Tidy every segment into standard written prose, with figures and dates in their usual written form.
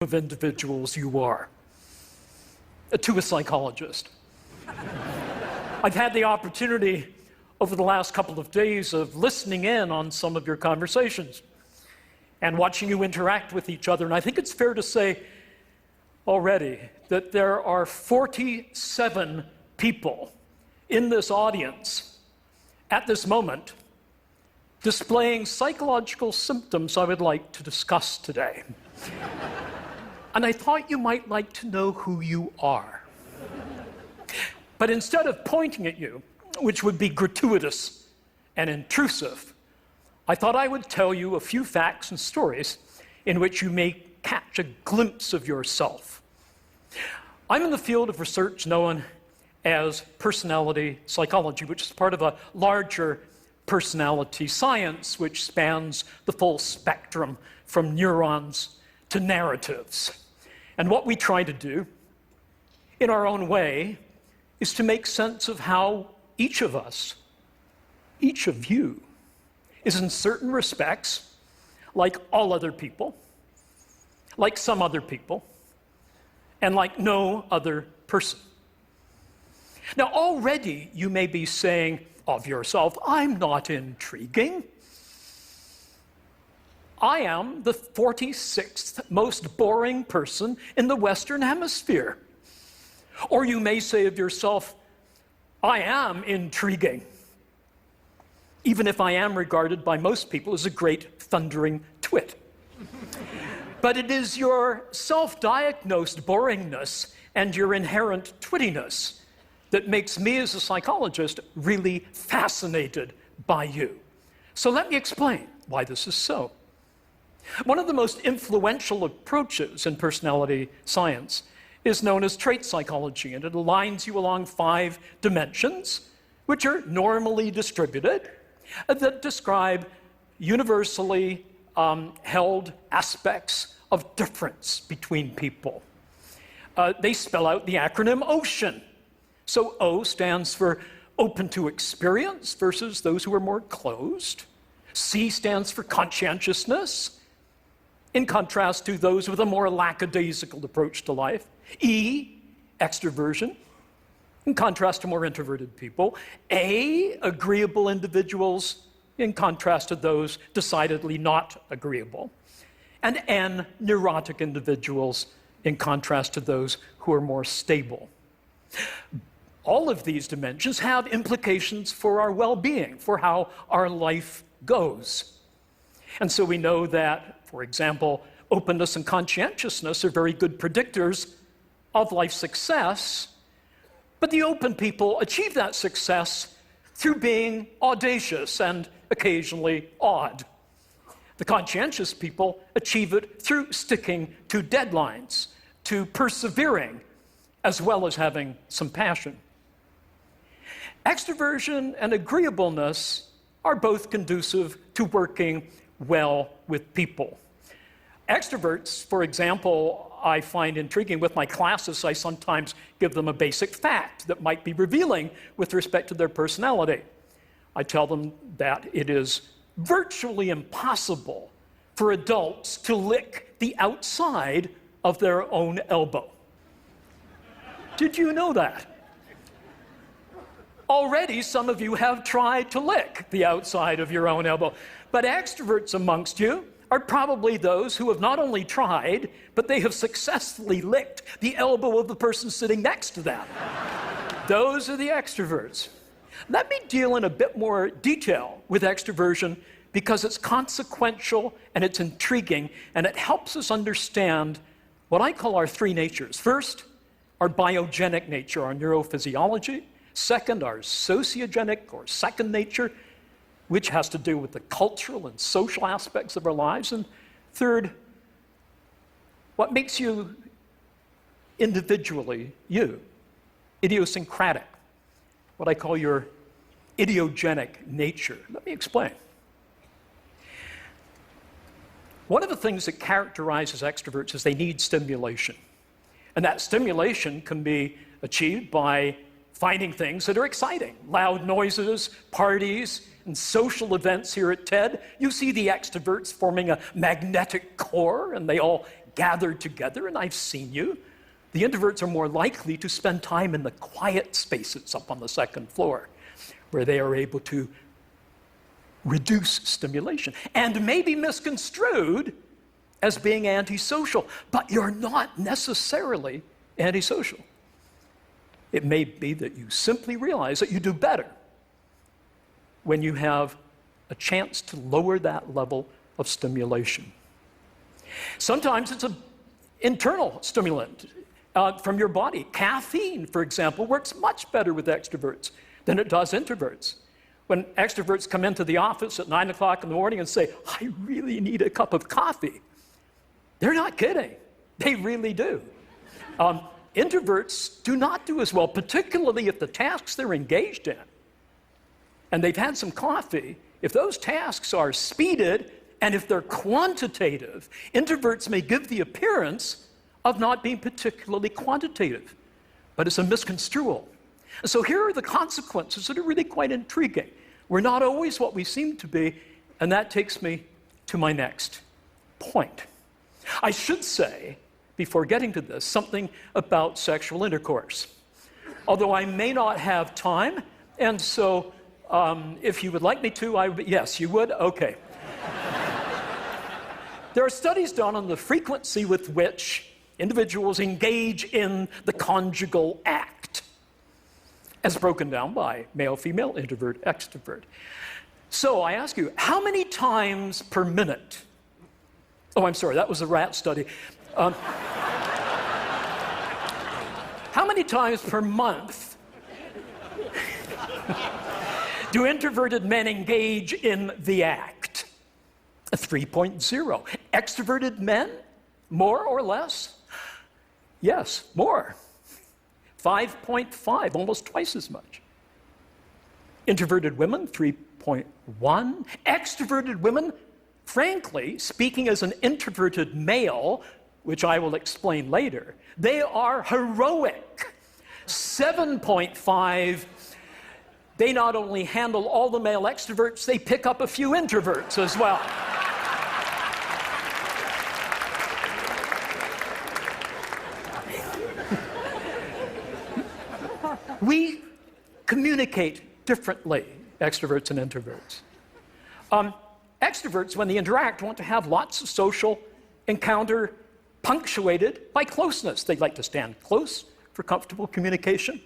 of individuals you are. To a psychologist. I've had the opportunity over the last couple of days of listening in on some of your conversations and watching you interact with each other, and I think it's fair to say already that there are 47 people in this audience at this moment displaying psychological symptoms I would like to discuss today. And I thought you might like to know who you are. But instead of pointing at you, which would be gratuitous and intrusive, I thought I would tell you a few facts and stories in which you may catch a glimpse of yourself. I'm in the field of research known as personality psychology, which is part of a larger personality science which spans the full spectrum from neurons to narratives. And what we try to do, in our own way, is to make sense of how each of us, each of you, is in certain respects like all other people, like some other people, and like no other person. Now, already you may be saying of yourself, I'm not intriguing. I am the 46th most boring person in the Western Hemisphere. Or you may say of yourself, I am intriguing, even if I am regarded by most people as a great thundering twit. But it is your self-diagnosed boringness and your inherent twittiness that makes me as a psychologist really fascinated by you. So let me explain why this is so. One of the most influential approaches in personality science is known as trait psychology, and it aligns you along 5 dimensions, which are normally distributed, that describe universally held aspects of difference between people. They spell out the acronym OCEAN. So O stands for open to experience versus those who are more closed. C stands for conscientiousness, in contrast to those with a more lackadaisical approach to life. E, extroversion, in contrast to more introverted people. A, agreeable individuals, in contrast to those decidedly not agreeable. And N, neurotic individuals, in contrast to those who are more stable. All of these dimensions have implications for our well-being, for how our life goes. And so we know that, for example, openness and conscientiousness are very good predictors of life success, but the open people achieve that success through being audacious and occasionally odd. The conscientious people achieve it through sticking to deadlines, to persevering, as well as having some passion. Extroversion and agreeableness are both conducive to working well with people. Extroverts, for example, I find intriguing. With my classes, I sometimes give them a basic fact that might be revealing with respect to their personality. I tell them that it is virtually impossible for adults to lick the outside of their own elbow. Did you know that? Already, some of you have tried to lick the outside of your own elbow. But extroverts amongst you are probably those who have not only tried, but they have successfully licked the elbow of the person sitting next to them. Those are the extroverts. Let me deal in a bit more detail with extroversion because it's consequential and it's intriguing and it helps us understand what I call our 3 natures. First, our biogenic nature, our neurophysiology. Second, our sociogenic or second nature, which has to do with the cultural and social aspects of our lives. And third, what makes you individually you, idiosyncratic, what I call your idiogenic nature. Let me explain. One of the things that characterizes extroverts is they need stimulation. And that stimulation can be achieved by finding things that are exciting, loud noises, parties, and social events here at TED. You see the extroverts forming a magnetic core, and they all gathered together, and I've seen you, the introverts are more likely to spend time in the quiet spaces up on the second floor, where they are able to reduce stimulation and may be misconstrued as being antisocial, but you're not necessarily antisocial. It may be that you simply realize that you do better when you have a chance to lower that level of stimulation. Sometimes it's an internal stimulant from your body. Caffeine, for example, works much better with extroverts than it does introverts. When extroverts come into the office at 9 o'clock in the morning and say, I really need a cup of coffee, they're not kidding. They really do. Introverts do not do as well, particularly if the tasks they're engaged in, and they've had some coffee, if those tasks are speeded and if they're quantitative, introverts may give the appearance of not being particularly quantitative, but it's a misconstrual. And so here are the consequences that are really quite intriguing. We're not always what we seem to be, and that takes me to my next point. I should say, before getting to this, something about sexual intercourse. Although I may not have time, and so if you would like me to, yes, you would? Okay. There are studies done on the frequency with which individuals engage in the conjugal act, as broken down by male, female, introvert, extrovert. So I ask you, how many times per minute? Oh, I'm sorry, that was a rat study. How many times per month do introverted men engage in the act? 3.0. Extroverted men, more or less? Yes, more. 5.5, almost twice as much. Introverted women, 3.1. Extroverted women, frankly, speaking as an introverted male, which I will explain later, they are heroic. 7.5, they not only handle all the male extroverts, they pick up a few introverts as well. We communicate differently, extroverts and introverts. Extroverts, when they interact, want to have lots of social encounter punctuated by closeness. They like to stand close for comfortable communication.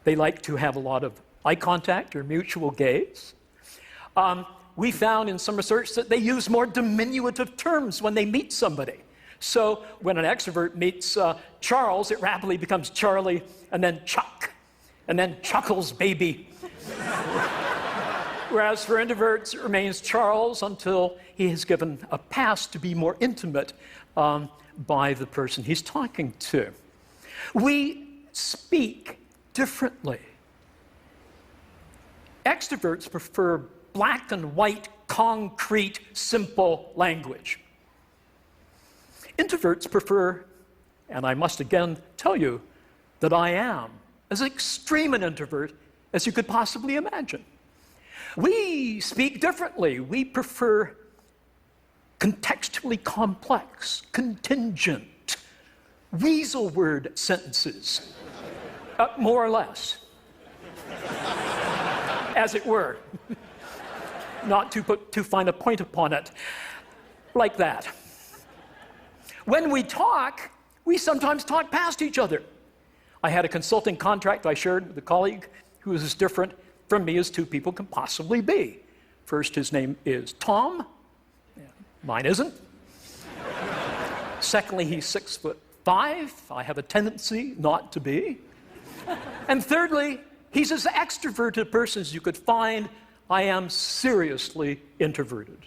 They like to have a lot of eye contact or mutual gaze. We found in some research that they use more diminutive terms when they meet somebody. So when an extrovert meets Charles, it rapidly becomes Charlie, and then Chuck, and then Chuckles baby. Whereas for introverts, it remains Charles until he has given a pass to be more intimate by the person he's talking to. We speak differently. Extroverts prefer black and white, concrete, simple language. Introverts prefer, and I must again tell you, that I am as extreme an introvert as you could possibly imagine. We speak differently. We prefer contextually complex, contingent, weasel word sentences, more or less, as it were, not to put too fine a point upon it, like that. When we talk, we sometimes talk past each other. I had a consulting contract I shared with a colleague who is as different from me as two people can possibly be. First, his name is Tom. Mine isn't. Secondly, he's 6'5". I have a tendency not to be. And thirdly, he's as extroverted a person as you could find. I am seriously introverted.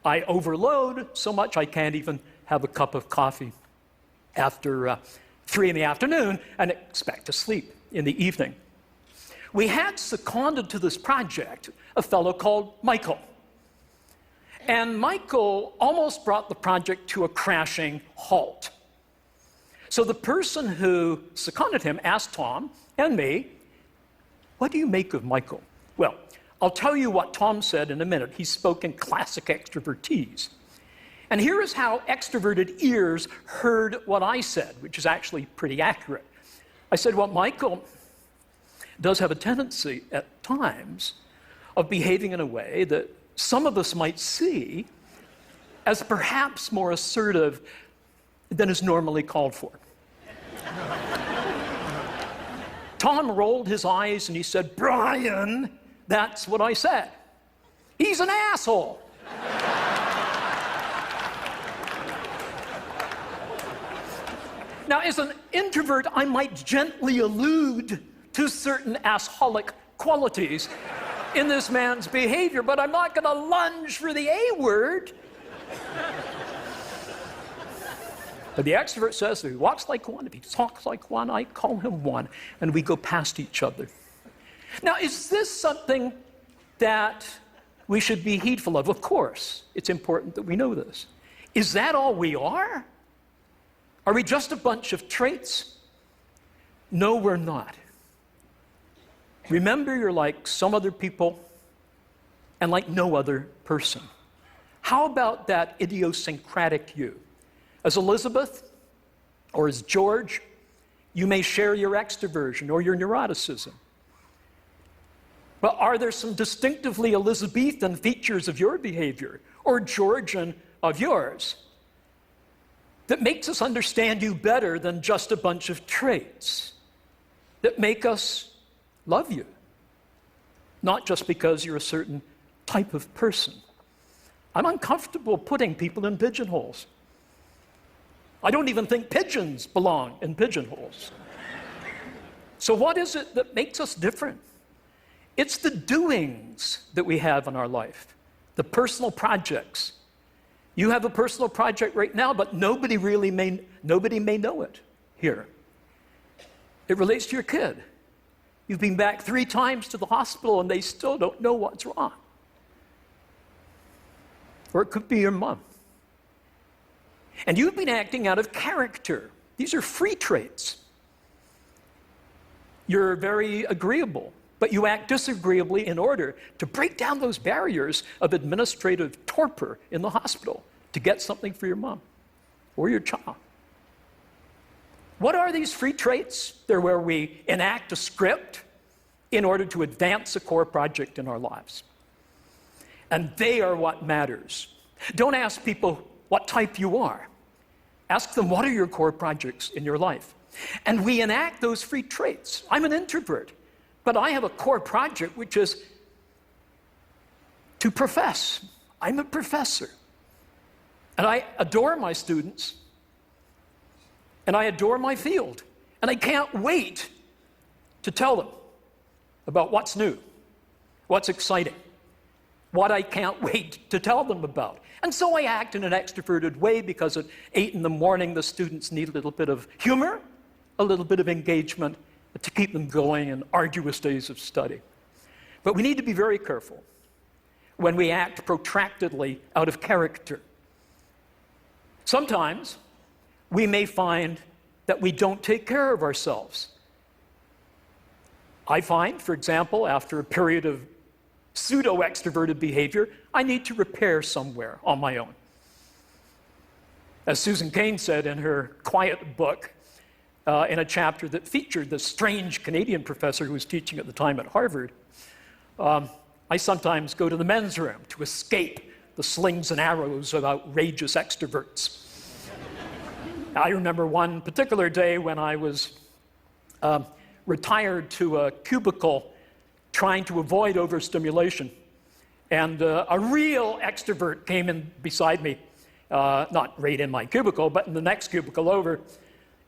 I overload so much I can't even have a cup of coffee after 3 in the afternoon and expect to sleep in the evening. We had seconded to this project a fellow called Michael. And Michael almost brought the project to a crashing halt. So the person who seconded him asked Tom and me, "What do you make of Michael?" Well, I'll tell you what Tom said in a minute. He spoke in classic extrovertese. And here is how extroverted ears heard what I said, which is actually pretty accurate. I said, well, Michael does have a tendency at times of behaving in a way that some of us might see as perhaps more assertive than is normally called for. Tom rolled his eyes and he said, Brian, that's what I said. He's an asshole. Now, as an introvert, I might gently allude to certain assholic qualities in this man's behavior, but I'm not going to lunge for the A word. But the extrovert says if he walks like one, if he talks like one, I call him one, and we go past each other. Now, is this something that we should be heedful of? Of course, it's important that we know this. Is that all we are? Are we just a bunch of traits? No, we're not. Remember, you're like some other people and like no other person. How about that idiosyncratic you? As Elizabeth or as George, you may share your extroversion or your neuroticism. But are there some distinctively Elizabethan features of your behavior or Georgian of yours that makes us understand you better than just a bunch of traits that make us love you? Not just because you're a certain type of person. I'm uncomfortable putting people in pigeonholes. I don't even think pigeons belong in pigeonholes. So what is it that makes us different? It's the doings that we have in our life, the personal projects. You have a personal project right now, but nobody may know it here. It relates to your kid. You've been back 3 times to the hospital and they still don't know what's wrong. Or it could be your mom. And you've been acting out of character. These are free traits. You're very agreeable, but you act disagreeably in order to break down those barriers of administrative torpor in the hospital to get something for your mom or your child. What are these free traits? They're where we enact a script in order to advance a core project in our lives. And they are what matters. Don't ask people what type you are. Ask them, what are your core projects in your life? And we enact those free traits. I'm an introvert, but I have a core project which is to profess. I'm a professor. And I adore my students. And I adore my field. And I can't wait to tell them about what's new, what's exciting, what I can't wait to tell them about. And so I act in an extroverted way because at 8 in the morning, the students need a little bit of humor, a little bit of engagement to keep them going in arduous days of study. But we need to be very careful when we act protractedly out of character. Sometimes we may find that we don't take care of ourselves. I find, for example, after a period of pseudo-extroverted behavior, I need to repair somewhere on my own. As Susan Cain said in her quiet book, in a chapter that featured the strange Canadian professor who was teaching at the time at Harvard, I sometimes go to the men's room to escape the slings and arrows of outrageous extroverts. I remember one particular day when I was retired to a cubicle trying to avoid overstimulation. And a real extrovert came in beside me, not right in my cubicle, but in the next cubicle over.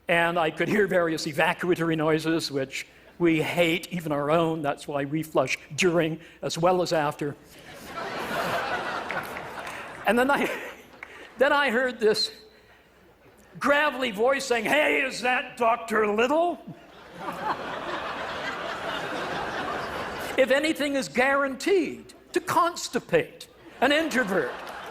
And I could hear various evacuatory noises, which we hate, even our own. That's why we flush during as well as after. And then I heard this gravelly voice saying, "Hey, is that Dr. Little?" If anything is guaranteed to constipate an introvert